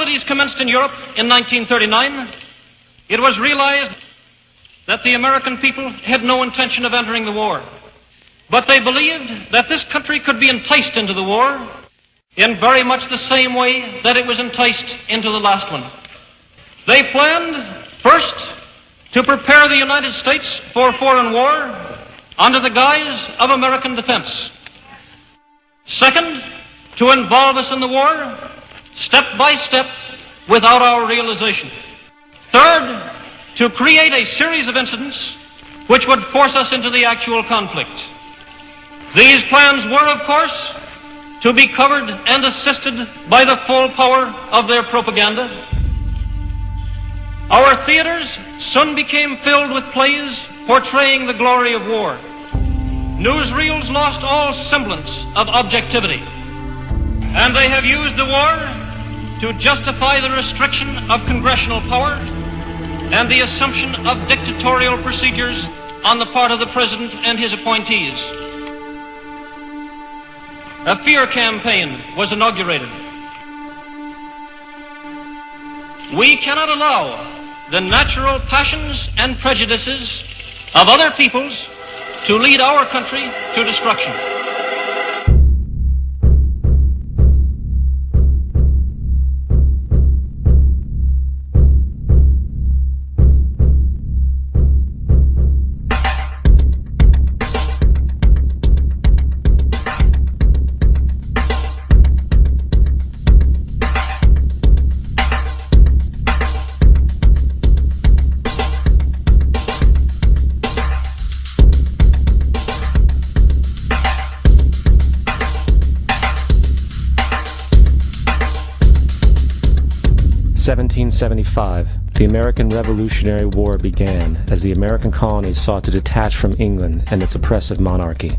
hostilities commenced in Europe in 1939, it was realized that the American people had no intention of entering the war. But they believed that this country could be enticed into the war in very much the same way that it was enticed into the last one. They planned, first, to prepare the United States for foreign war under the guise of American defense. Second, to involve us in the war step by step without our realization. Third, to create a series of incidents which would force us into the actual conflict. These plans were, of course, to be covered and assisted by the full power of their propaganda. Our theaters soon became filled with plays portraying the glory of war. Newsreels lost all semblance of objectivity, and they have used the war to justify the restriction of congressional power and the assumption of dictatorial procedures on the part of the President and his appointees. A fear campaign was inaugurated. We cannot allow the natural passions and prejudices of other peoples to lead our country to destruction. The American Revolutionary War began as the American colonies sought to detach from England and its oppressive monarchy.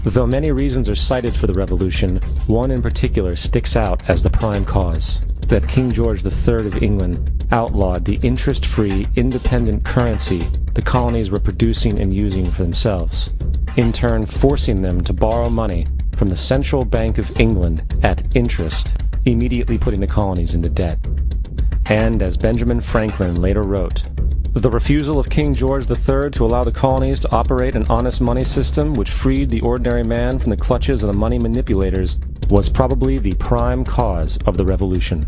Though many reasons are cited for the revolution, one in particular sticks out as the prime cause: that King George III of England outlawed the interest-free, independent currency the colonies were producing and using for themselves, in turn forcing them to borrow money from the Central Bank of England at interest, immediately putting the colonies into debt. And, as Benjamin Franklin later wrote, the refusal of King George III to allow the colonies to operate an honest money system which freed the ordinary man from the clutches of the money manipulators was probably the prime cause of the revolution.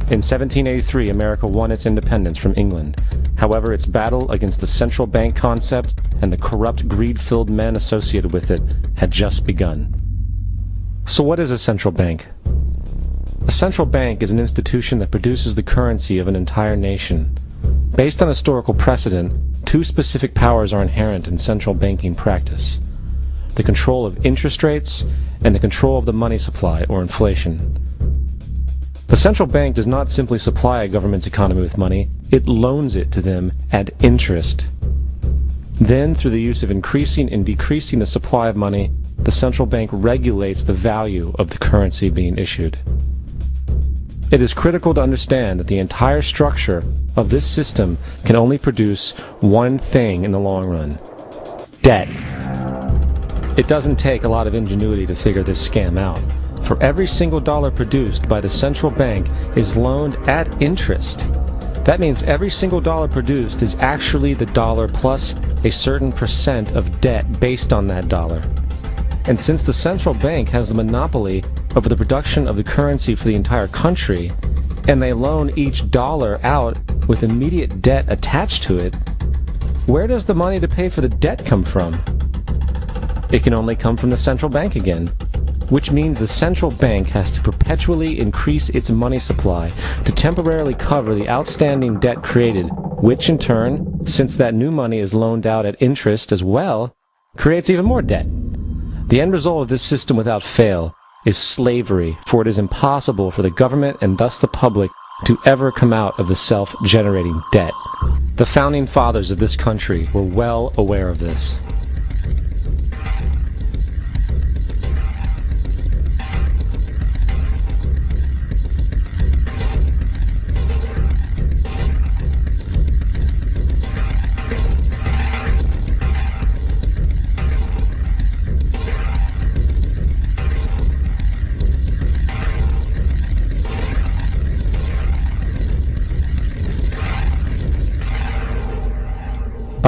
In 1783, America won its independence from England. However, its battle against the central bank concept and the corrupt, greed-filled men associated with it had just begun. So what is a central bank? A central bank is an institution that produces the currency of an entire nation. Based on historical precedent, two specific powers are inherent in central banking practice: the control of interest rates and the control of the money supply, or inflation. The central bank does not simply supply a government's economy with money, it loans it to them at interest. Then, through the use of increasing and decreasing the supply of money, the central bank regulates the value of the currency being issued. It is critical to understand that the entire structure of this system can only produce one thing in the long run: debt. It doesn't take a lot of ingenuity to figure this scam out. For every single dollar produced by the central bank is loaned at interest. That means every single dollar produced is actually the dollar plus a certain percent of debt based on that dollar. And since the central bank has the monopoly over the production of the currency for the entire country, and they loan each dollar out with immediate debt attached to it, where does the money to pay for the debt come from? It can only come from the central bank again, which means the central bank has to perpetually increase its money supply to temporarily cover the outstanding debt created, which in turn, since that new money is loaned out at interest as well, creates even more debt. The end result of this system without fail is slavery, for it is impossible for the government and thus the public to ever come out of the self-generating debt. The founding fathers of this country were well aware of this.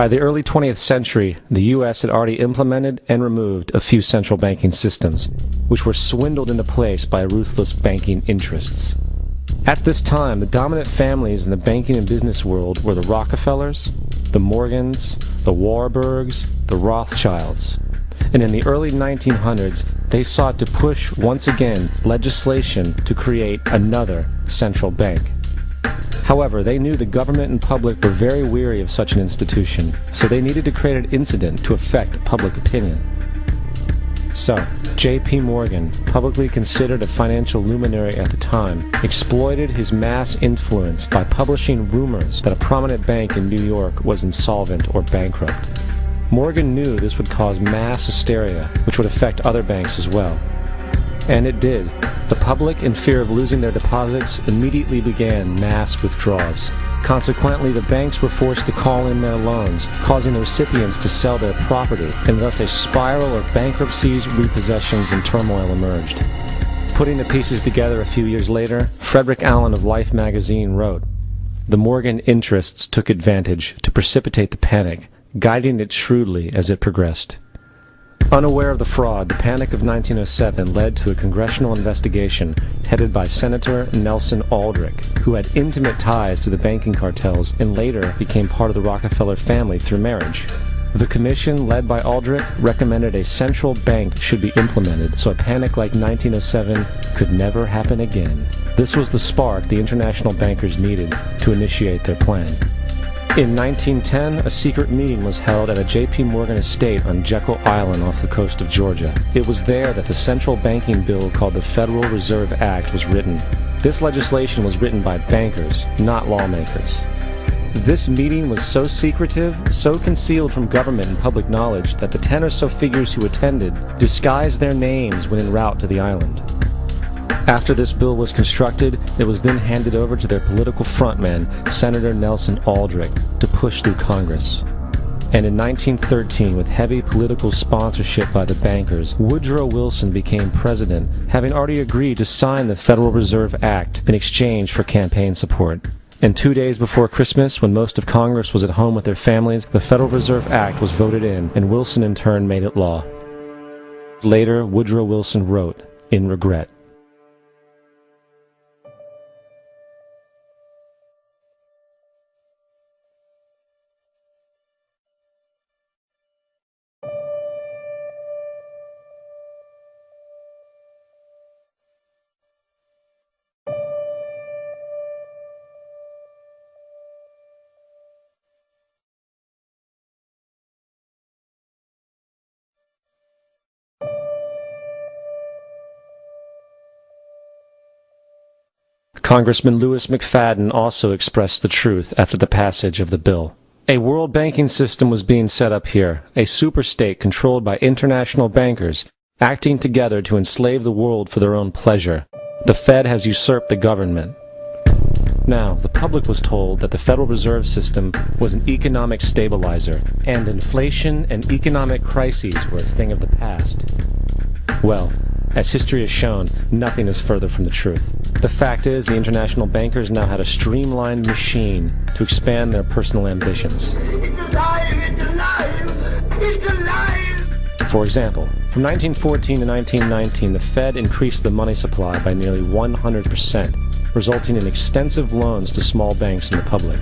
By the early 20th century, the U.S. had already implemented and removed a few central banking systems, which were swindled into place by ruthless banking interests. At this time, the dominant families in the banking and business world were the Rockefellers, the Morgans, the Warburgs, the Rothschilds. And in the early 1900s, they sought to push, once again, legislation to create another central bank. However, they knew the government and public were very weary of such an institution, so they needed to create an incident to affect public opinion. So, J.P. Morgan, publicly considered a financial luminary at the time, exploited his mass influence by publishing rumors that a prominent bank in New York was insolvent or bankrupt. Morgan knew this would cause mass hysteria, which would affect other banks as well. And it did. The public, in fear of losing their deposits, immediately began mass withdrawals. Consequently, the banks were forced to call in their loans, causing the recipients to sell their property, and thus a spiral of bankruptcies, repossessions, and turmoil emerged. Putting the pieces together a few years later, Frederick Allen of Life magazine wrote, "The Morgan interests took advantage to precipitate the panic, guiding it shrewdly as it progressed." Unaware of the fraud, the Panic of 1907 led to a congressional investigation headed by Senator Nelson Aldrich, who had intimate ties to the banking cartels and later became part of the Rockefeller family through marriage. The commission, led by Aldrich, recommended a central bank should be implemented so a panic like 1907 could never happen again. This was the spark the international bankers needed to initiate their plan. In 1910, a secret meeting was held at a J.P. Morgan estate on Jekyll Island off the coast of Georgia. It was there that the central banking bill called the Federal Reserve Act was written. This legislation was written by bankers, not lawmakers. This meeting was so secretive, so concealed from government and public knowledge that the 10 or so figures who attended disguised their names when en route to the island. After this bill was constructed, it was then handed over to their political frontman, Senator Nelson Aldrich, to push through Congress. And in 1913, with heavy political sponsorship by the bankers, Woodrow Wilson became president, having already agreed to sign the Federal Reserve Act in exchange for campaign support. And 2 days before Christmas, when most of Congress was at home with their families, the Federal Reserve Act was voted in, and Wilson in turn made it law. Later, Woodrow Wilson wrote, in regret, Congressman Louis McFadden also expressed the truth after the passage of the bill. A world banking system was being set up here, a superstate controlled by international bankers, acting together to enslave the world for their own pleasure. The Fed has usurped the government. Now, the public was told that the Federal Reserve System was an economic stabilizer, and inflation and economic crises were a thing of the past. Well, as history has shown, nothing is further from the truth. The fact is, the international bankers now had a streamlined machine to expand their personal ambitions. It's alive! It's alive! It's alive! For example, from 1914 to 1919, the Fed increased the money supply by nearly 100%, resulting in extensive loans to small banks and the public.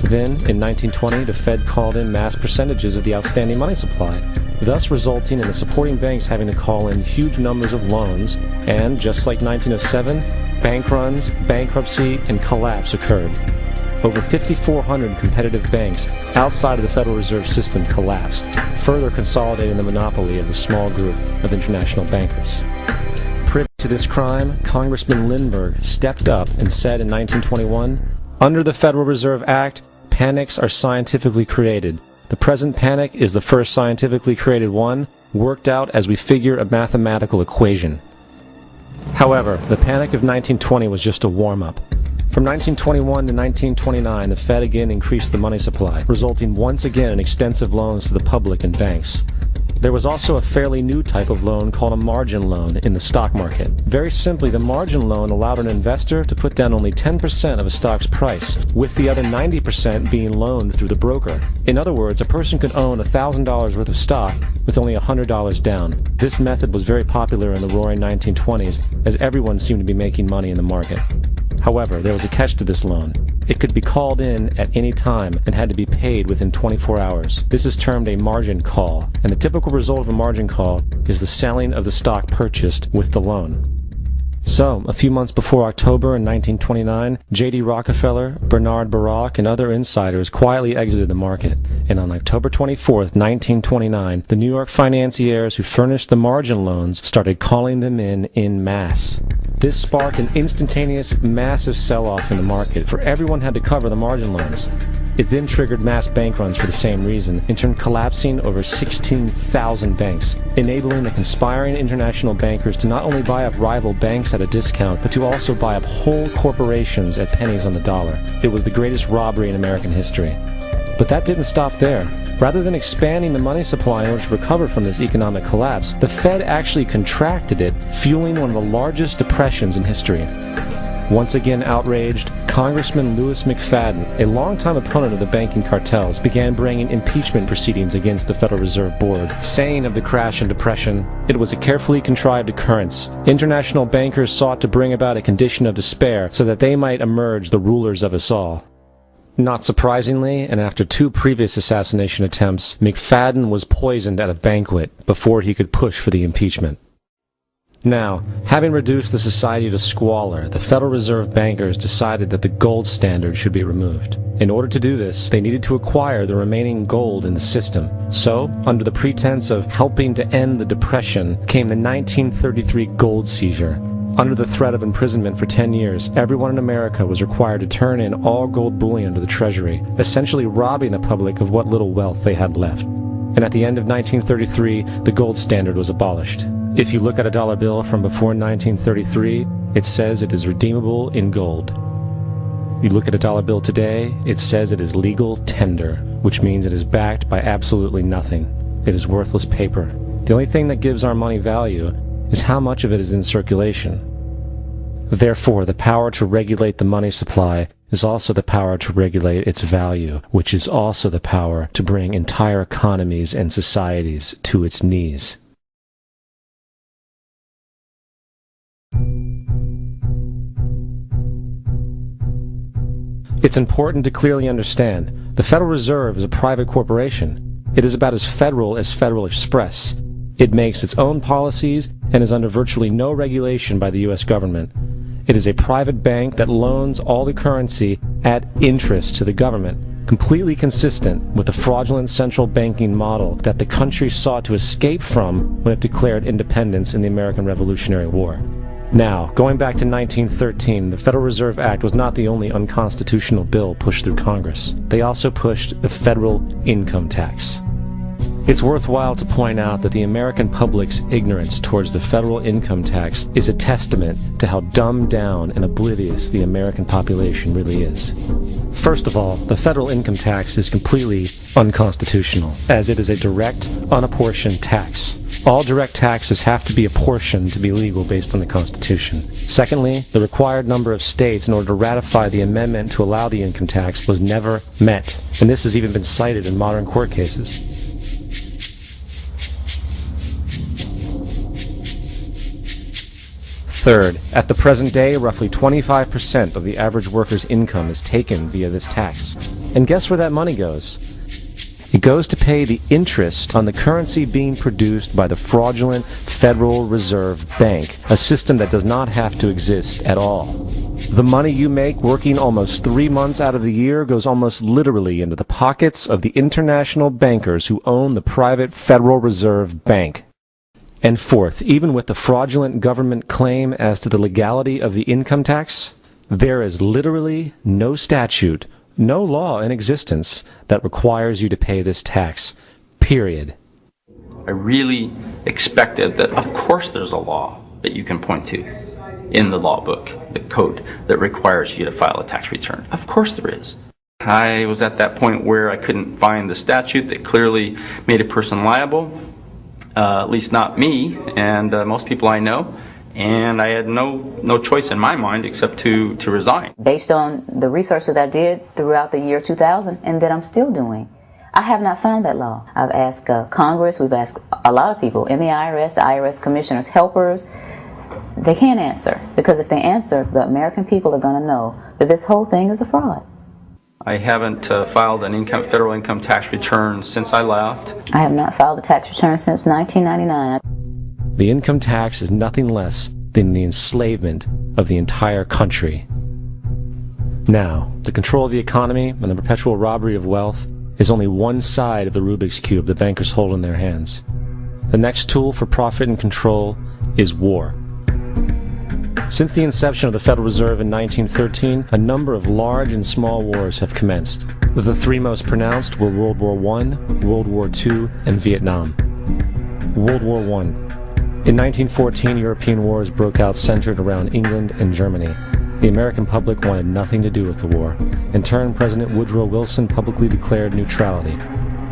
Then, in 1920, the Fed called in mass percentages of the outstanding money supply, thus resulting in the supporting banks having to call in huge numbers of loans, and, just like 1907, bank runs, bankruptcy, and collapse occurred. Over 5,400 competitive banks outside of the Federal Reserve System collapsed, further consolidating the monopoly of the small group of international bankers. Privy to this crime, Congressman Lindbergh stepped up and said in 1921, "Under the Federal Reserve Act, panics are scientifically created. The present panic is the first scientifically created one, worked out as we figure a mathematical equation." However, the panic of 1920 was just a warm-up. From 1921 to 1929, the Fed again increased the money supply, resulting once again in extensive loans to the public and banks. There was also a fairly new type of loan called a margin loan in the stock market. Very simply, the margin loan allowed an investor to put down only 10% of a stock's price, with the other 90% being loaned through the broker. In other words, a person could own $1,000 worth of stock with only $100 down. This method was very popular in the roaring 1920s, as everyone seemed to be making money in the market. However, there was a catch to this loan. It could be called in at any time and had to be paid within 24 hours. This is termed a margin call, and the typical result of a margin call is the selling of the stock purchased with the loan. So, a few months before October in 1929, J.D. Rockefeller, Bernard Baruch, and other insiders quietly exited the market, and on October 24, 1929, the New York financiers who furnished the margin loans started calling them in masse. This sparked an instantaneous, massive sell-off in the market, for everyone had to cover the margin loans. It then triggered mass bank runs for the same reason, in turn collapsing over 16,000 banks, enabling the conspiring international bankers to not only buy up rival banks at a discount, but to also buy up whole corporations at pennies on the dollar. It was the greatest robbery in American history. But that didn't stop there. Rather than expanding the money supply in order to recover from this economic collapse, the Fed actually contracted it, fueling one of the largest depressions in history. Once again outraged, Congressman Louis McFadden, a longtime opponent of the banking cartels, began bringing impeachment proceedings against the Federal Reserve Board, saying of the crash and depression, "It was a carefully contrived occurrence. International bankers sought to bring about a condition of despair so that they might emerge the rulers of us all." Not surprisingly, and after 2 previous assassination attempts, McFadden was poisoned at a banquet before he could push for the impeachment. Now, having reduced the society to squalor, the Federal Reserve bankers decided that the gold standard should be removed. In order to do this, they needed to acquire the remaining gold in the system. So, under the pretense of helping to end the Depression, came the 1933 gold seizure. Under the threat of imprisonment for 10 years, everyone in America was required to turn in all gold bullion to the Treasury, essentially robbing the public of what little wealth they had left. And at the end of 1933, the gold standard was abolished. If you look at a dollar bill from before 1933, it says it is redeemable in gold. You look at a dollar bill today, it says it is legal tender, which means it is backed by absolutely nothing. It is worthless paper. The only thing that gives our money value is how much of it is in circulation. Therefore, the power to regulate the money supply is also the power to regulate its value, which is also the power to bring entire economies and societies to its knees. It's important to clearly understand, the Federal Reserve is a private corporation. It is about as Federal Express. It makes its own policies and is under virtually no regulation by the U.S. government. It is a private bank that loans all the currency at interest to the government, completely consistent with the fraudulent central banking model that the country sought to escape from when it declared independence in the American Revolutionary War. Now, going back to 1913, the Federal Reserve Act was not the only unconstitutional bill pushed through Congress. They also pushed the federal income tax. It's worthwhile to point out that the American public's ignorance towards the federal income tax is a testament to how dumbed down and oblivious the American population really is. First of all, the federal income tax is completely unconstitutional, as it is a direct, unapportioned tax. All direct taxes have to be apportioned to be legal based on the Constitution. Secondly, the required number of states in order to ratify the amendment to allow the income tax was never met, and this has even been cited in modern court cases. Third, at the present day, roughly 25% of the average worker's income is taken via this tax. And guess where that money goes? It goes to pay the interest on the currency being produced by the fraudulent Federal Reserve Bank, a system that does not have to exist at all. The money you make working almost 3 months out of the year goes almost literally into the pockets of the international bankers who own the private Federal Reserve Bank. And fourth, even with the fraudulent government claim as to the legality of the income tax, there is literally no statute, no law in existence that requires you to pay this tax, period. I really expected that, of course there's a law that you can point to in the law book, the code, that requires you to file a tax return. Of course there is. I was at that point where I couldn't find the statute that clearly made a person liable. at least not me and most people I know. And I had no choice in my mind except to resign. Based on the research that I did throughout the year 2000 and that I'm still doing, I have not found that law. I've asked Congress, we've asked a lot of people in the IRS commissioners, helpers. They can't answer, because if they answer, the American people are going to know that this whole thing is a fraud. I haven't filed an federal income tax return since I left. I have not filed a tax return since 1999. The income tax is nothing less than the enslavement of the entire country. Now, the control of the economy and the perpetual robbery of wealth is only one side of the Rubik's Cube the bankers hold in their hands. The next tool for profit and control is war. Since the inception of the Federal Reserve in 1913, a number of large and small wars have commenced. The three most pronounced were World War I, World War II, and Vietnam. World War I. In 1914, European wars broke out centered around England and Germany. The American public wanted nothing to do with the war. In turn, President Woodrow Wilson publicly declared neutrality.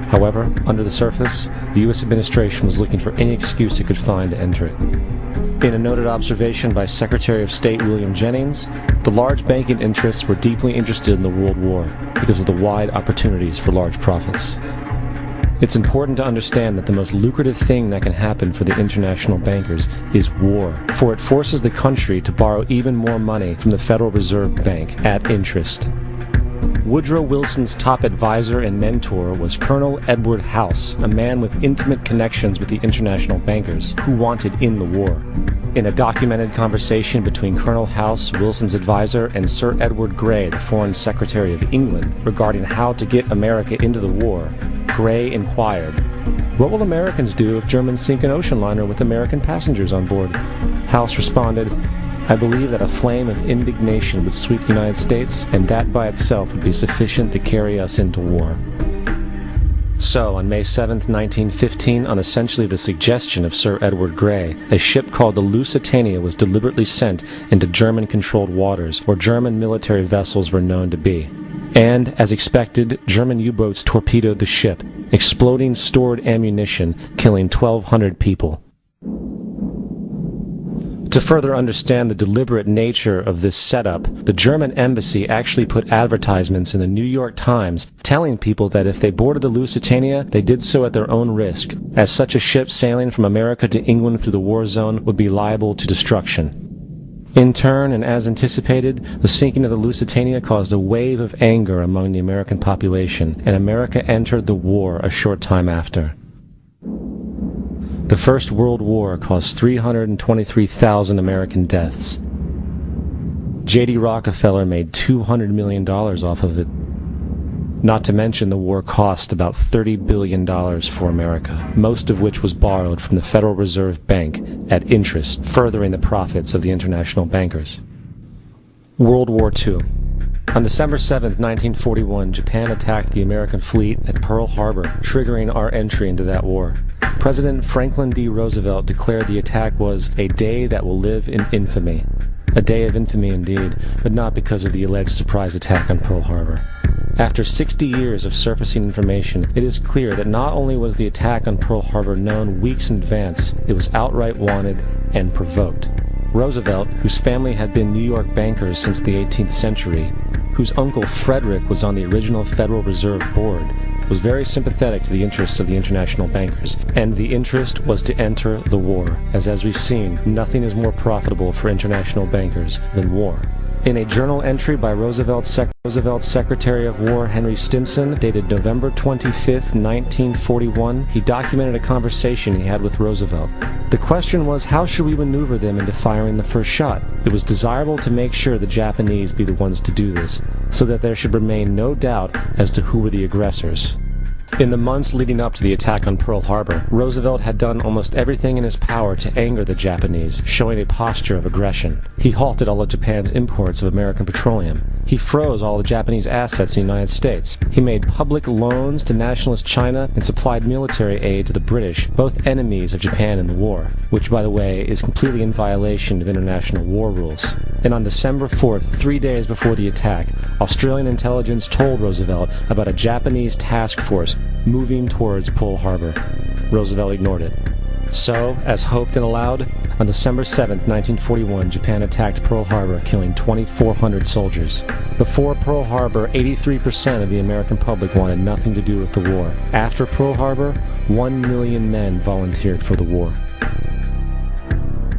However, under the surface, the U.S. administration was looking for any excuse it could find to enter it. In a noted observation by Secretary of State William Jennings, the large banking interests were deeply interested in the World War because of the wide opportunities for large profits. It's important to understand that the most lucrative thing that can happen for the international bankers is war, for it forces the country to borrow even more money from the Federal Reserve Bank at interest. Woodrow Wilson's top advisor and mentor was Colonel Edward House, a man with intimate connections with the international bankers who wanted in the war. In a documented conversation between Colonel House, Wilson's advisor, and Sir Edward Grey, the Foreign Secretary of England, regarding how to get America into the war, Grey inquired, "What will Americans do if Germans sink an ocean liner with American passengers on board?" House responded, "I believe that a flame of indignation would sweep the United States, and that by itself would be sufficient to carry us into war." So, on May 7, 1915, on essentially the suggestion of Sir Edward Grey, a ship called the Lusitania was deliberately sent into German-controlled waters, where German military vessels were known to be. And, as expected, German U-boats torpedoed the ship, exploding stored ammunition, killing 1,200 people. To further understand the deliberate nature of this setup, the German embassy actually put advertisements in the New York Times telling people that if they boarded the Lusitania, they did so at their own risk, as such a ship sailing from America to England through the war zone would be liable to destruction. In turn, and as anticipated, the sinking of the Lusitania caused a wave of anger among the American population, and America entered the war a short time after. The First World War caused 323,000 American deaths. J.D. Rockefeller made $200 million off of it. Not to mention the war cost about $30 billion for America, most of which was borrowed from the Federal Reserve Bank at interest, furthering the profits of the international bankers. World War II. On December 7, 1941, Japan attacked the American fleet at Pearl Harbor, triggering our entry into that war. President Franklin D. Roosevelt declared the attack was a day that will live in infamy. A day of infamy indeed, but not because of the alleged surprise attack on Pearl Harbor. After 60 years of surfacing information, it is clear that not only was the attack on Pearl Harbor known weeks in advance, it was outright wanted and provoked. Roosevelt, whose family had been New York bankers since the 18th century, whose uncle Frederick was on the original Federal Reserve Board, was very sympathetic to the interests of the international bankers, and the interest was to enter the war, as we've seen, nothing is more profitable for international bankers than war. In a journal entry by Roosevelt's Secretary of War Henry Stimson, dated November 25, 1941, he documented a conversation he had with Roosevelt. The question was, how should we maneuver them into firing the first shot? It was desirable to make sure the Japanese be the ones to do this, so that there should remain no doubt as to who were the aggressors. In the months leading up to the attack on Pearl Harbor, Roosevelt had done almost everything in his power to anger the Japanese, showing a posture of aggression. He halted all of Japan's imports of American petroleum. He froze all the Japanese assets in the United States. He made public loans to nationalist China and supplied military aid to the British, both enemies of Japan in the war, which, by the way, is completely in violation of international war rules. And on December 4th, 3 days before the attack, Australian intelligence told Roosevelt about a Japanese task force moving towards Pearl Harbor. Roosevelt ignored it. So, as hoped and allowed, on December 7, 1941, Japan attacked Pearl Harbor, killing 2,400 soldiers. Before Pearl Harbor, 83% of the American public wanted nothing to do with the war. After Pearl Harbor, 1 million men volunteered for the war.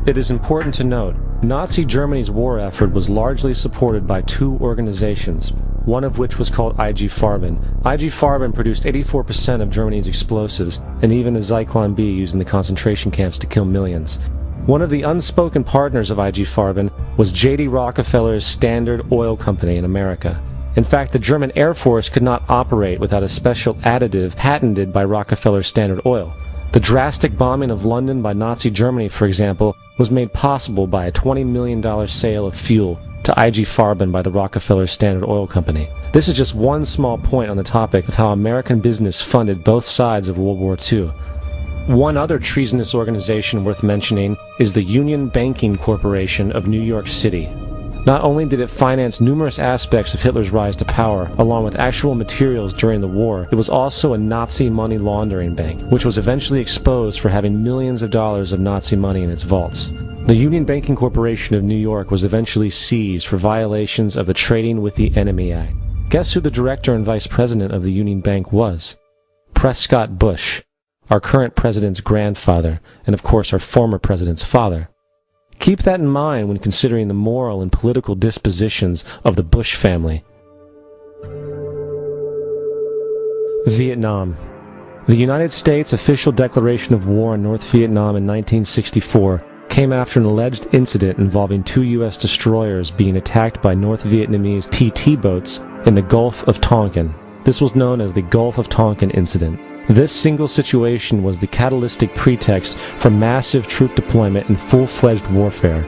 It is important to note, Nazi Germany's war effort was largely supported by two organizations, one of which was called IG Farben. IG Farben produced 84% of Germany's explosives, and even the Zyklon B used in the concentration camps to kill millions. One of the unspoken partners of IG Farben was J.D. Rockefeller's Standard Oil Company in America. In fact, the German Air Force could not operate without a special additive patented by Rockefeller's Standard Oil. The drastic bombing of London by Nazi Germany, for example, was made possible by a $20 million sale of fuel to IG Farben by the Rockefeller Standard Oil Company. This is just one small point on the topic of how American business funded both sides of World War II. One other treasonous organization worth mentioning is the Union Banking Corporation of New York City. Not only did it finance numerous aspects of Hitler's rise to power, along with actual materials during the war, it was also a Nazi money laundering bank, which was eventually exposed for having millions of dollars of Nazi money in its vaults. The Union Banking Corporation of New York was eventually seized for violations of the Trading with the Enemy Act. Guess who the director and vice president of the Union Bank was? Prescott Bush, our current president's grandfather, and of course our former president's father. Keep that in mind when considering the moral and political dispositions of the Bush family. Vietnam. The United States' official declaration of war on North Vietnam in 1964 came after an alleged incident involving two U.S. destroyers being attacked by North Vietnamese PT boats in the Gulf of Tonkin. This was known as the Gulf of Tonkin incident. This single situation was the catalytic pretext for massive troop deployment and full-fledged warfare.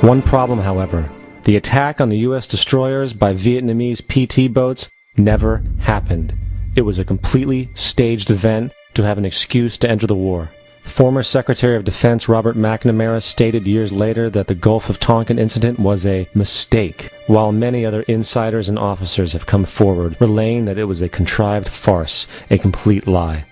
One problem, however, the attack on the U.S. destroyers by Vietnamese PT boats never happened. It was a completely staged event to have an excuse to enter the war. Former Secretary of Defense Robert McNamara stated years later that the Gulf of Tonkin incident was a mistake, while many other insiders and officers have come forward, relaying that it was a contrived farce, a complete lie.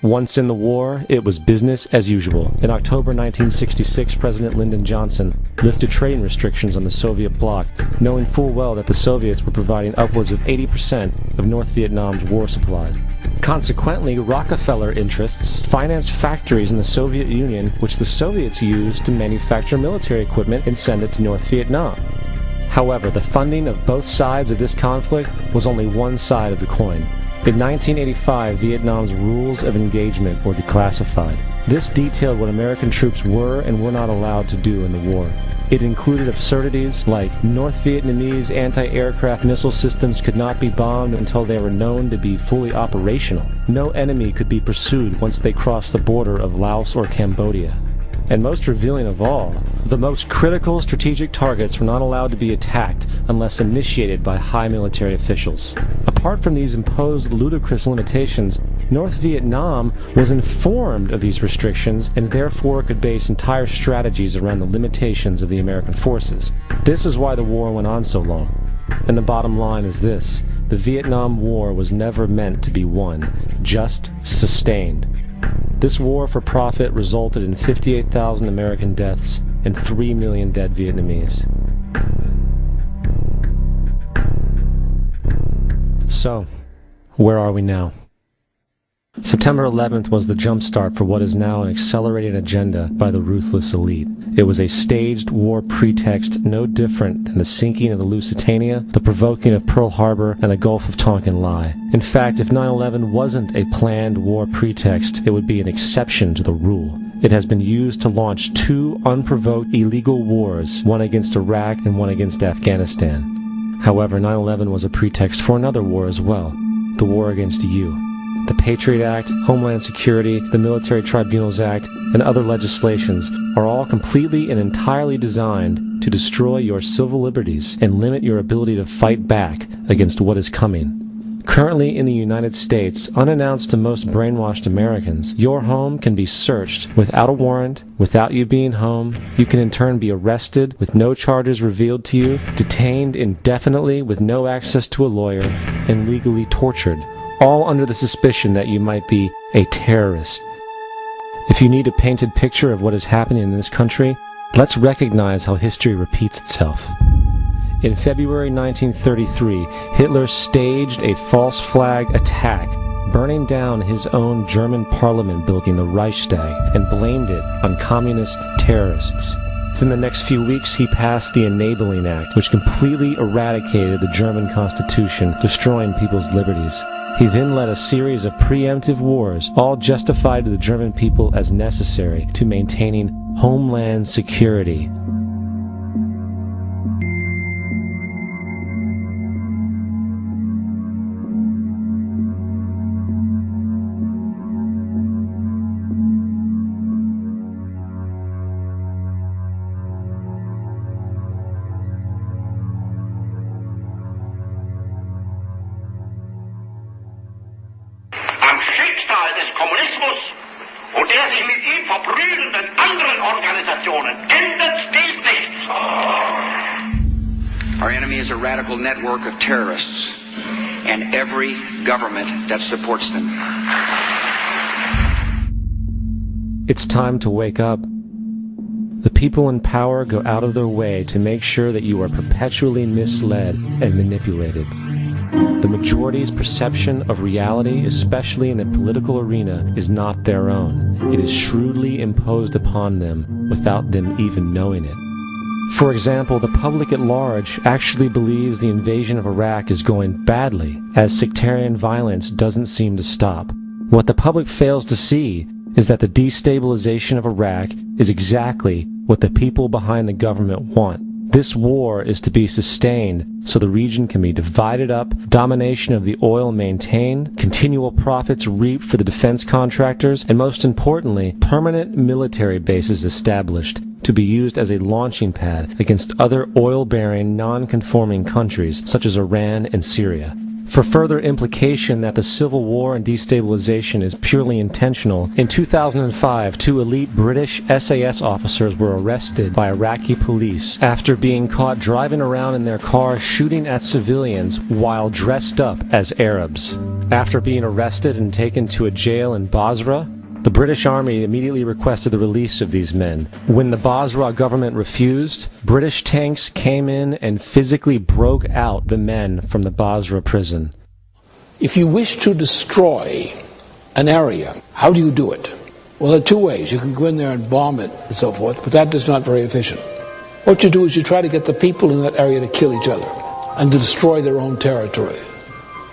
Once in the war, it was business as usual. In October 1966, President Lyndon Johnson lifted trading restrictions on the Soviet bloc, knowing full well that the Soviets were providing upwards of 80% of North Vietnam's war supplies. Consequently, Rockefeller interests financed factories in the Soviet Union, which the Soviets used to manufacture military equipment and send it to North Vietnam. However, the funding of both sides of this conflict was only one side of the coin. In 1985, Vietnam's rules of engagement were declassified. This detailed what American troops were and were not allowed to do in the war. It included absurdities like North Vietnamese anti-aircraft missile systems could not be bombed until they were known to be fully operational. No enemy could be pursued once they crossed the border of Laos or Cambodia. And most revealing of all, the most critical strategic targets were not allowed to be attacked unless initiated by high military officials. Apart from these imposed ludicrous limitations, North Vietnam was informed of these restrictions and therefore could base entire strategies around the limitations of the American forces. This is why the war went on so long. And the bottom line is this: the Vietnam War was never meant to be won, just sustained. This war for profit resulted in 58,000 American deaths and 3 million dead Vietnamese. So, where are we now? September 11th was the jumpstart for what is now an accelerated agenda by the ruthless elite. It was a staged war pretext no different than the sinking of the Lusitania, the provoking of Pearl Harbor, and the Gulf of Tonkin lie. In fact, if 9/11 wasn't a planned war pretext, it would be an exception to the rule. It has been used to launch two unprovoked illegal wars, one against Iraq and one against Afghanistan. However, 9/11 was a pretext for another war as well, the war against you. The Patriot Act, Homeland Security, the Military Tribunals Act, and other legislations are all completely and entirely designed to destroy your civil liberties and limit your ability to fight back against what is coming. Currently in the United States, unannounced to most brainwashed Americans, your home can be searched without a warrant, without you being home. You can in turn be arrested with no charges revealed to you, detained indefinitely with no access to a lawyer, and legally tortured, all under the suspicion that you might be a terrorist. If you need a painted picture of what is happening in this country, let's recognize how history repeats itself. In February 1933, Hitler staged a false flag attack, burning down his own German parliament building, the Reichstag, and blamed it on communist terrorists. In the next few weeks, he passed the Enabling Act, which completely eradicated the German Constitution, destroying people's liberties. He then led a series of preemptive wars, all justified to the German people as necessary to maintaining homeland security. Our enemy is a radical network of terrorists and every government that supports them. It's time to wake up. The people in power go out of their way to make sure that you are perpetually misled and manipulated. The majority's perception of reality, especially in the political arena, is not their own. It is shrewdly imposed upon them without them even knowing it. For example, the public at large actually believes the invasion of Iraq is going badly, as sectarian violence doesn't seem to stop. What the public fails to see is that the destabilization of Iraq is exactly what the people behind the government want. This war is to be sustained so the region can be divided up, domination of the oil maintained, continual profits reaped for the defense contractors, and most importantly, permanent military bases established to be used as a launching pad against other oil-bearing, non-conforming countries such as Iran and Syria. For further implication that the civil war and destabilization is purely intentional, in 2005, 2 elite British SAS officers were arrested by Iraqi police after being caught driving around in their car shooting at civilians while dressed up as Arabs. After being arrested and taken to a jail in Basra, the British Army immediately requested the release of these men. When the Basra government refused, British tanks came in and physically broke out the men from the Basra prison. If you wish to destroy an area, how do you do it? Well, there are 2 ways. You can go in there and bomb it and so forth, but that is not very efficient. What you do is you try to get the people in that area to kill each other and to destroy their own territory,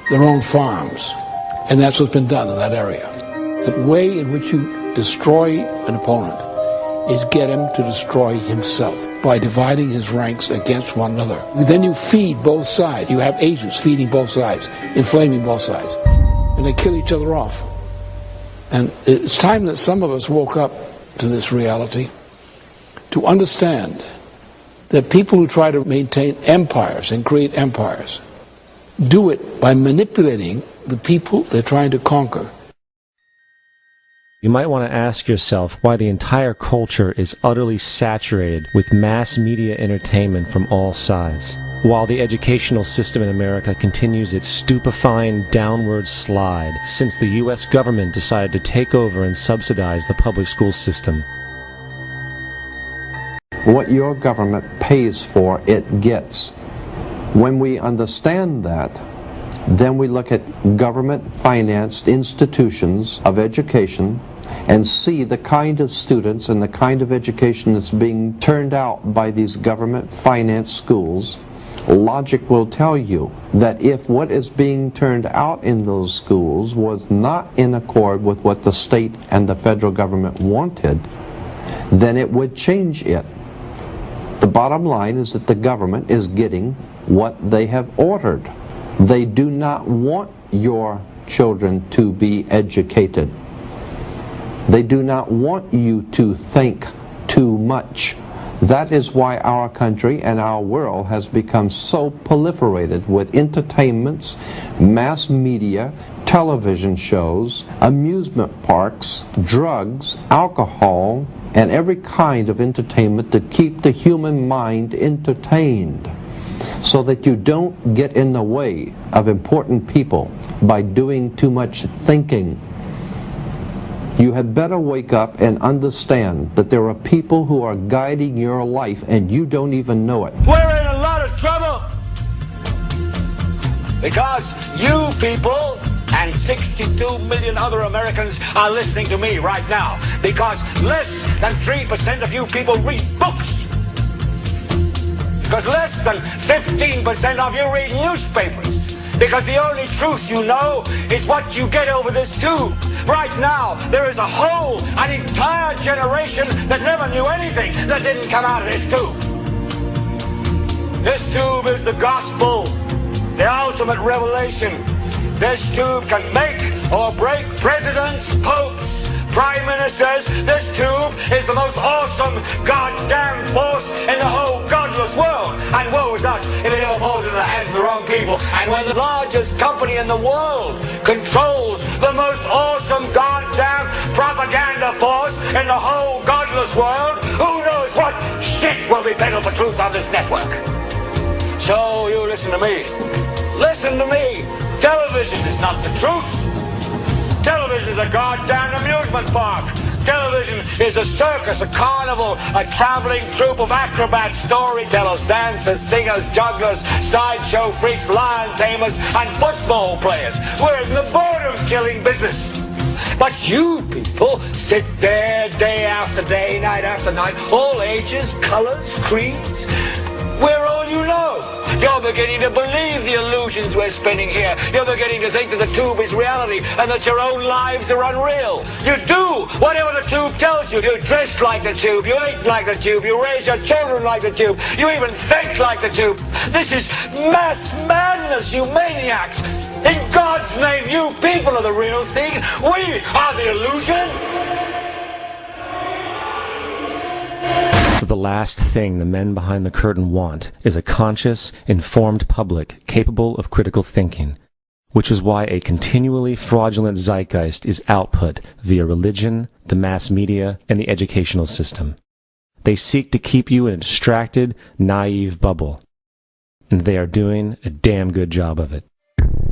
their own farms. And that's what's been done in that area. The way in which you destroy an opponent is get him to destroy himself by dividing his ranks against one another. Then you feed both sides. You have agents feeding both sides, inflaming both sides. And they kill each other off. And it's time that some of us woke up to this reality, to understand that people who try to maintain empires and create empires do it by manipulating the people they're trying to conquer. You might want to ask yourself why the entire culture is utterly saturated with mass media entertainment from all sides, while the educational system in America continues its stupefying downward slide since the U.S. government decided to take over and subsidize the public school system. What your government pays for, it gets. When we understand that, then we look at government-financed institutions of education and see the kind of students and the kind of education that's being turned out by these government-financed schools. Logic will tell you that if what is being turned out in those schools was not in accord with what the state and the federal government wanted, then it would change it. The bottom line is that the government is getting what they have ordered. They do not want your children to be educated. They do not want you to think too much. That is why our country and our world has become so proliferated with entertainments, mass media, television shows, amusement parks, drugs, alcohol, and every kind of entertainment to keep the human mind entertained, so that you don't get in the way of important people by doing too much thinking. you had better wake up and understand that there are people who are guiding your life and you don't even know it. We're in a lot of trouble because you people and 62 million other Americans are listening to me right now, because less than 3% of you people read books, because less than 15% of you read newspapers, because the only truth you know is what you get over this tube. Right now, there is an entire generation that never knew anything that didn't come out of this tube. This tube is the gospel, the ultimate revelation. This tube can make or break presidents, popes, prime ministers. This tube is the most awesome goddamn force in the whole godless world. And woe is us if it ever falls into the hands of the wrong people. And when the largest company in the world controls the most awesome goddamn propaganda force in the whole godless world, who knows what shit will be peddled for truth on this network. So you listen to me. Listen to me. Television is not the truth. Television is a goddamn amusement park. Television is a circus, a carnival, a traveling troupe of acrobats, storytellers, dancers, singers, jugglers, sideshow freaks, lion tamers, and football players. We're in the boredom-killing business. But you people sit there day after day, night after night, all ages, colors, creeds. We're all you know. You're beginning to believe the illusions we're spinning here. You're beginning to think that the tube is reality and that your own lives are unreal. You do whatever the tube tells you. You dress like the tube. You eat like the tube. You raise your children like the tube. You even think like the tube. This is mass madness, you maniacs. In God's name, you people are the real thing. We are the illusion. The last thing the men behind the curtain want is a conscious, informed public capable of critical thinking, which is why a continually fraudulent zeitgeist is output via religion, the mass media, and the educational system. They seek to keep you in a distracted, naive bubble, and they are doing a damn good job of it.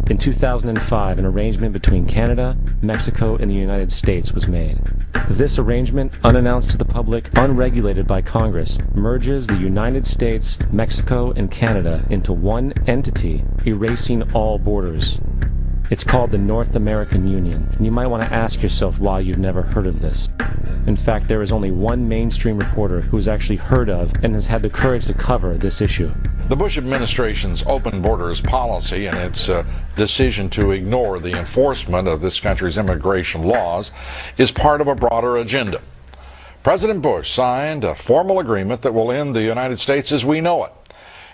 In 2005, an arrangement between Canada, Mexico, and the United States was made. This arrangement, unannounced to the public, unregulated by Congress, merges the United States, Mexico, and Canada into one entity, erasing all borders. It's called the North American Union, and you might want to ask yourself why you've never heard of this. In fact, there is only one mainstream reporter who has actually heard of and has had the courage to cover this issue. The Bush administration's open borders policy and its decision to ignore the enforcement of this country's immigration laws is part of a broader agenda. President Bush signed a formal agreement that will end the United States as we know it,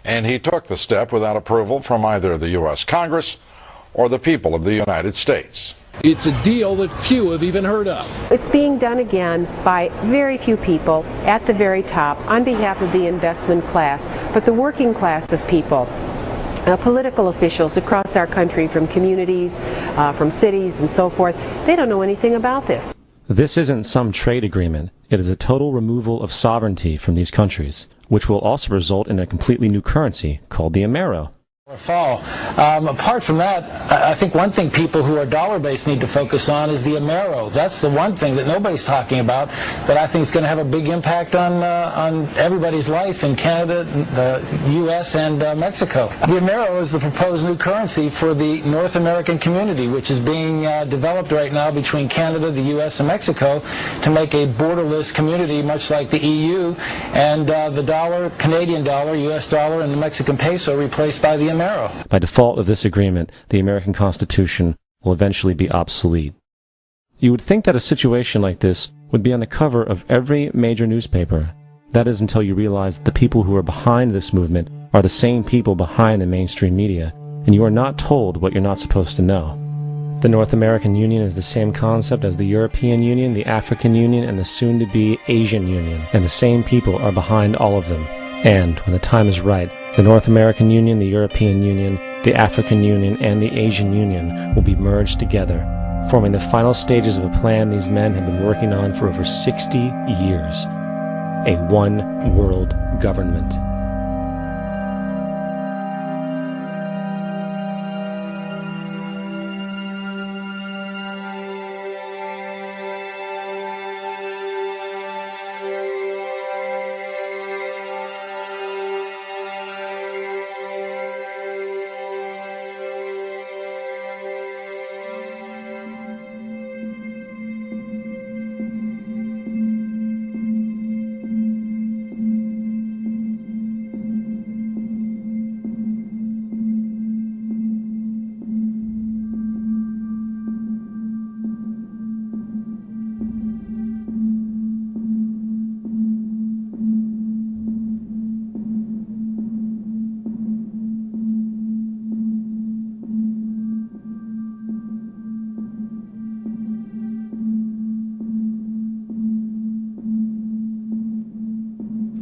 and he took the step without approval from either the U.S. Congress or the people of the United States. It's a deal that few have even heard of. It's being done again by very few people at the very top on behalf of the investment class, but the working class of people, political officials across our country, from communities, from cities and so forth, they don't know anything about this. This isn't some trade agreement. It is a total removal of sovereignty from these countries, which will also result in a completely new currency called the Amero. Fall. Apart from that, I think one thing people who are dollar-based need to focus on is the Amero. That's the one thing that nobody's talking about that I think is going to have a big impact on everybody's life in Canada, the U.S., and Mexico. The Amero is the proposed new currency for the North American community, which is being developed right now between Canada, the U.S., and Mexico to make a borderless community, much like the EU, and the dollar, Canadian dollar, U.S. dollar, and the Mexican peso replaced by the Amero. By default of this agreement, the American Constitution will eventually be obsolete. You would think that a situation like this would be on the cover of every major newspaper. That is until you realize that the people who are behind this movement are the same people behind the mainstream media, and you are not told what you're not supposed to know. The North American Union is the same concept as the European Union, the African Union, and the soon-to-be Asian Union, and the same people are behind all of them. And, when the time is right, the North American Union, the European Union, the African Union, and the Asian Union will be merged together, forming the final stages of a plan these men have been working on for over 60 years. A one-world government.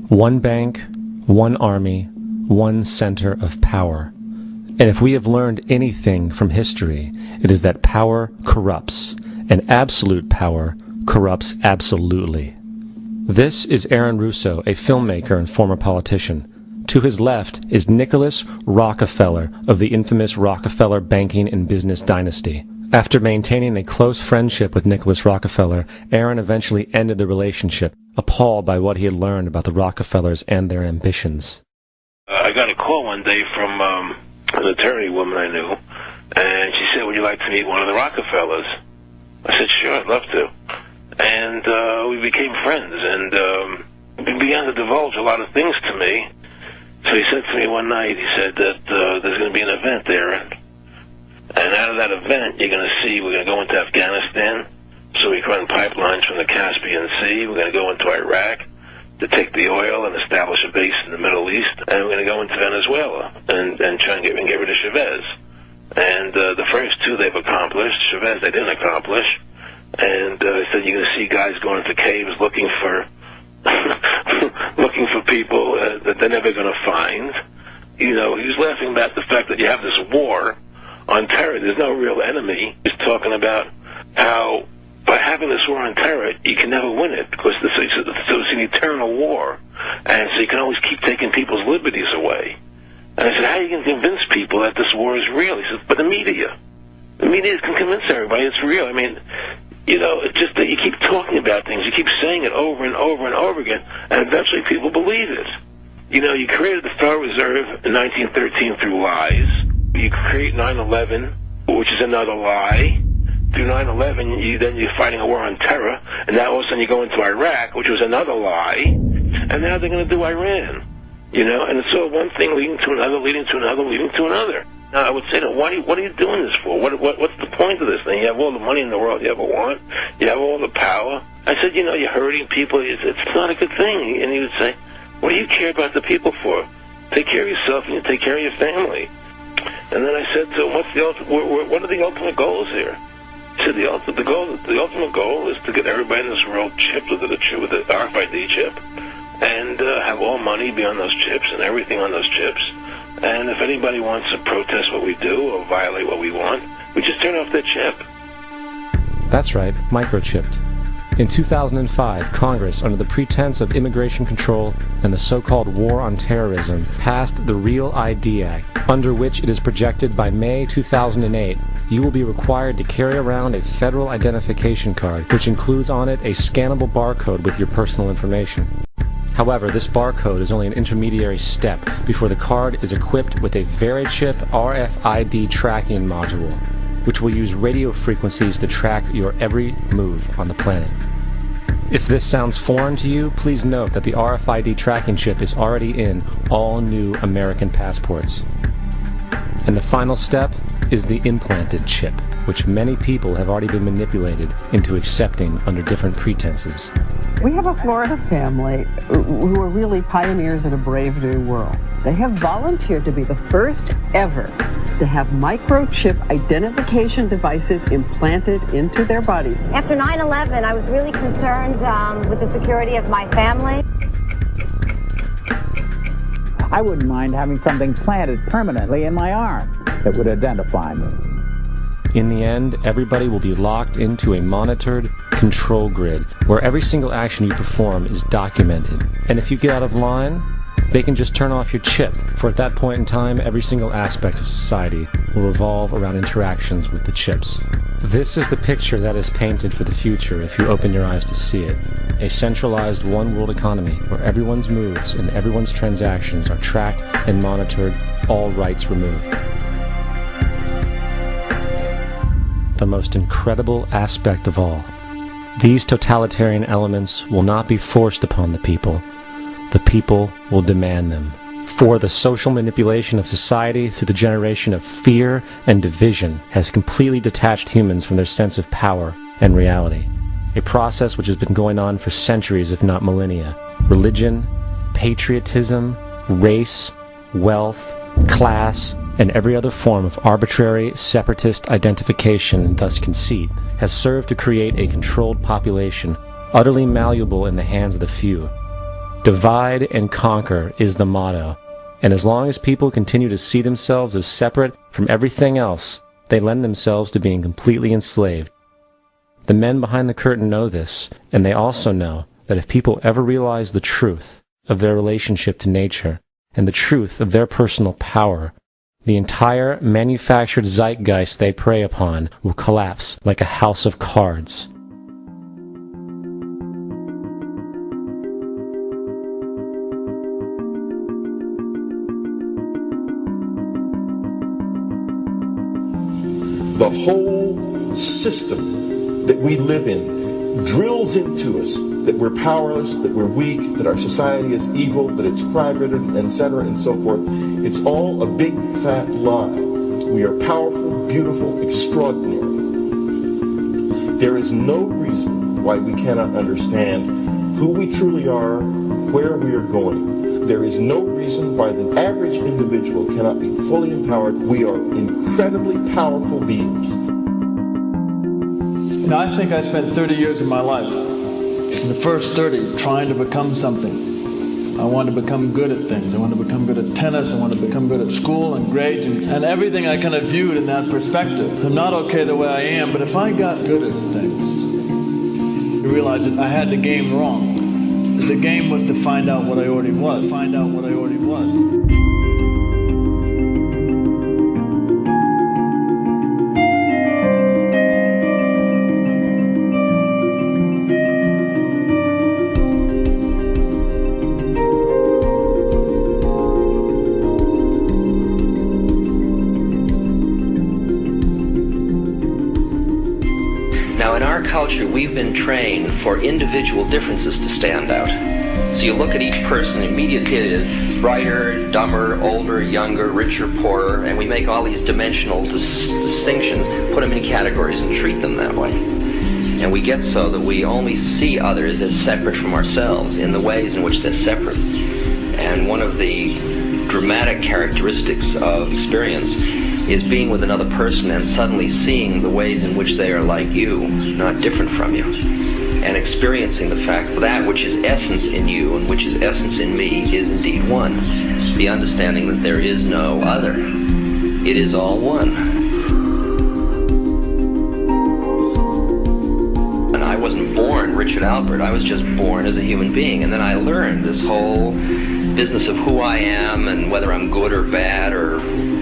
One bank, one army, one center of power. And if we have learned anything from history, it is that power corrupts, and absolute power corrupts absolutely. This is Aaron Russo, a filmmaker and former politician. To his left is Nicholas Rockefeller of the infamous Rockefeller banking and business dynasty. After maintaining a close friendship with Nicholas Rockefeller, Aaron eventually ended the relationship, appalled by what he had learned about the Rockefellers and their ambitions. I got a call one day from an attorney woman I knew, and she said, "Would you like to meet one of the Rockefellers?" I said, "Sure, I'd love to." And we became friends, and he began to divulge a lot of things to me. So he said to me one night, he said that there's going to be an event there, and out of that event, you're going to see we're going to go into Afghanistan, so we can run pipelines from the Caspian Sea. We're going to go into Iraq to take the oil and establish a base in the Middle East, and we're going to go into Venezuela and try and get rid of Chavez. And the first two they've accomplished. Chavez they didn't accomplish. And he said you're going to see guys going into caves looking for looking for people that they're never going to find. You know, he was laughing about the fact that you have this war on terror. There's no real enemy. He's talking about how by having this war on terror, you can never win it because it's an eternal war, and so you can always keep taking people's liberties away. And I said, how are you going to convince people that this war is real? He said, but the media can convince everybody it's real. I mean, you know, it's just that you keep talking about things, you keep saying it over and over and over again, and eventually people believe it. You know, you created the Federal Reserve in 1913 through lies. You create 9/11, which is another lie. Through 9/11, then you're fighting a war on terror, and now all of a sudden you go into Iraq, which was another lie, and now they're going to do Iran. You know, and it's all one thing leading to another, leading to another, leading to another. Now, I would say, what are you doing this for? What's the point of this thing? You have all the money in the world you ever want. You have all the power. I said, you know, you're hurting people. It's not a good thing. And he would say, what do you care about the people for? Take care of yourself and you take care of your family. And then I said to him, what are the ultimate goals here? He said, the ultimate goal is to get everybody in this world chipped with the RFID chip, and have all money be on those chips and everything on those chips. And if anybody wants to protest what we do or violate what we want, we just turn off their chip. That's right, microchipped. In 2005, Congress, under the pretense of immigration control and the so-called war on terrorism, passed the Real ID Act, under which it is projected by May 2008, you will be required to carry around a federal identification card, which includes on it a scannable barcode with your personal information. However, this barcode is only an intermediary step before the card is equipped with a VeriChip RFID tracking module, which will use radio frequencies to track your every move on the planet. If this sounds foreign to you, please note that the RFID tracking chip is already in all new American passports. And the final step is the implanted chip, which many people have already been manipulated into accepting under different pretenses. We have a Florida family who are really pioneers in a brave new world. They have volunteered to be the first ever to have microchip identification devices implanted into their body. After 9/11, I was really concerned with the security of my family. I wouldn't mind having something planted permanently in my arm that would identify me. In the end, everybody will be locked into a monitored control grid where every single action you perform is documented. And if you get out of line, they can just turn off your chip, for at that point in time, every single aspect of society will revolve around interactions with the chips. This is the picture that is painted for the future if you open your eyes to see it. A centralized one-world economy where everyone's moves and everyone's transactions are tracked and monitored, all rights removed. The most incredible aspect of all. These totalitarian elements will not be forced upon the people. The people will demand them. For the social manipulation of society through the generation of fear and division has completely detached humans from their sense of power and reality. A process which has been going on for centuries, if not millennia. Religion, patriotism, race, wealth, class, and every other form of arbitrary, separatist identification and thus conceit has served to create a controlled population, utterly malleable in the hands of the few. Divide and conquer is the motto, and as long as people continue to see themselves as separate from everything else, they lend themselves to being completely enslaved. The men behind the curtain know this, and they also know that if people ever realize the truth of their relationship to nature and the truth of their personal power, the entire manufactured zeitgeist they prey upon will collapse like a house of cards. The whole system that we live in drills into us that we're powerless, that we're weak, that our society is evil, that it's crime-ridden, etc., and so forth. It's all a big fat lie. We are powerful, beautiful, extraordinary. There is no reason why we cannot understand who we truly are, where we are going. There is no reason why the average individual cannot be fully empowered. We are incredibly powerful beings. You know, I think I spent 30 years of my life, in the first 30, trying to become something. I wanted to become good at things. I wanted to become good at tennis. I wanted to become good at school and grades and everything I kind of viewed in that perspective. I'm not okay the way I am, but if I got good at things, you realize that I had the game wrong. The game was to find out what I already was. Find out what I already was. Now, in our culture, we've been trained for individual differences to stand out. So you look at each person, immediately it is brighter, dumber, older, younger, richer, poorer, and we make all these dimensional distinctions, put them in categories and treat them that way. And we get so that we only see others as separate from ourselves in the ways in which they're separate. And one of the dramatic characteristics of experience is being with another person and suddenly seeing the ways in which they are like you, not different from you, and experiencing the fact that which is essence in you and which is essence in me is indeed one. The understanding that there is no other. It is all one. And I wasn't born Richard Albert, I was just born as a human being, and then I learned this whole business of who I am and whether I'm good or bad or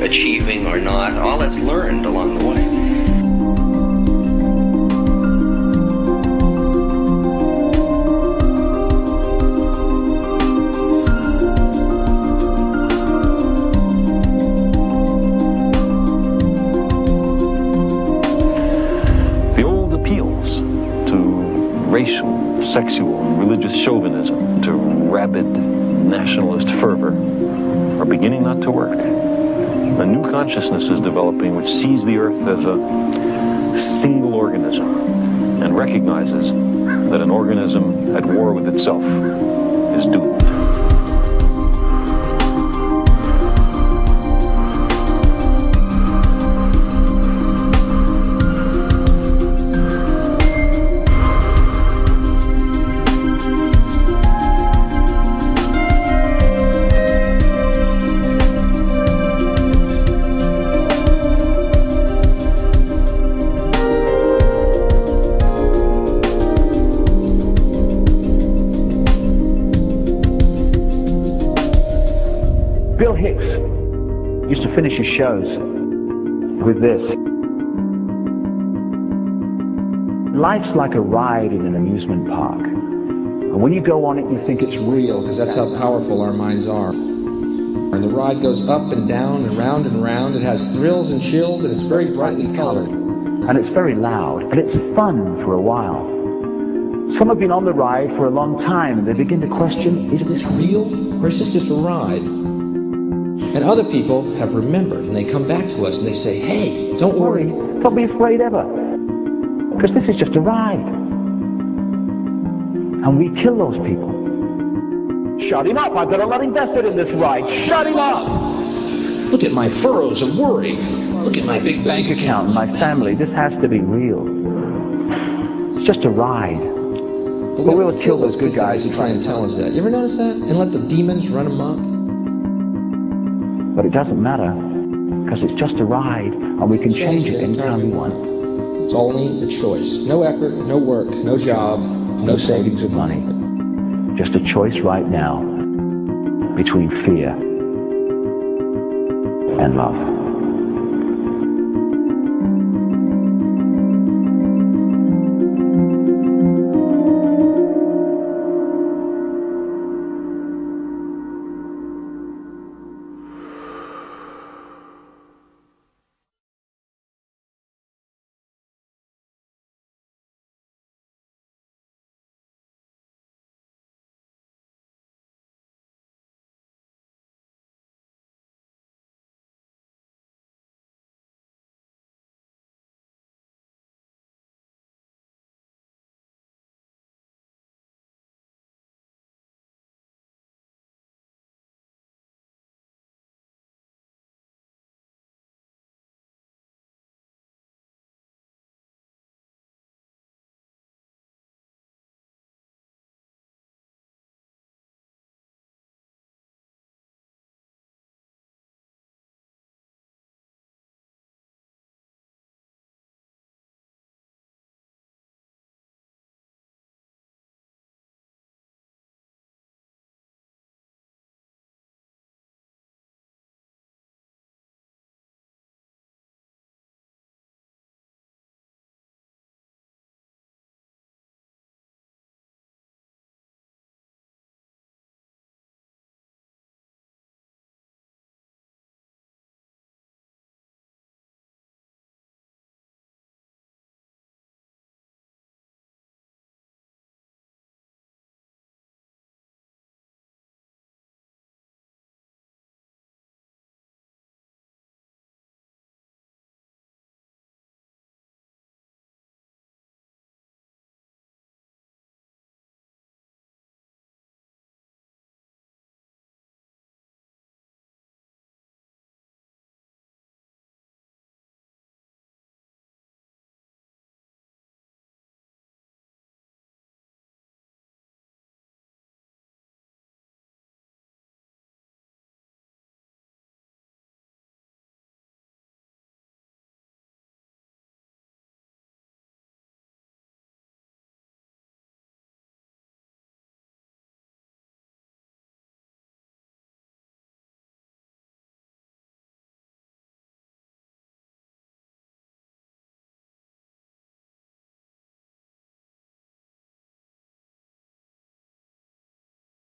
achieving or not. All that's learned along the way. The old appeals to racial, sexual, religious chauvinism, to rabid nationalist fervor are beginning not to work. A new consciousness is developing which sees the earth as a single organism and recognizes that an organism at war with itself is doomed. Finish his shows with this. Life's like a ride in an amusement park. And when you go on it, you think it's real, because that's how powerful our minds are. And the ride goes up and down and round and round. It has thrills and chills, and it's very brightly colored. And it's very loud, and it's fun for a while. Some have been on the ride for a long time, and they begin to question, is this real, or is this just a ride? And other people have remembered, and they come back to us and they say, hey, don't worry. Don't be afraid ever. Because this is just a ride. And we kill those people. Shut him up. I've got a lot invested in this ride. Shut him up. Look at my furrows of worry. Look at my big bank account. My family. This has to be real. It's just a ride. But we'll kill those good guys who try and tell us that. You ever notice that? And let the demons run amok? But it doesn't matter, because it's just a ride, and we can change it anytime we want. It's only a choice. No effort, no work, no job, no savings of money. Just a choice right now between fear and love.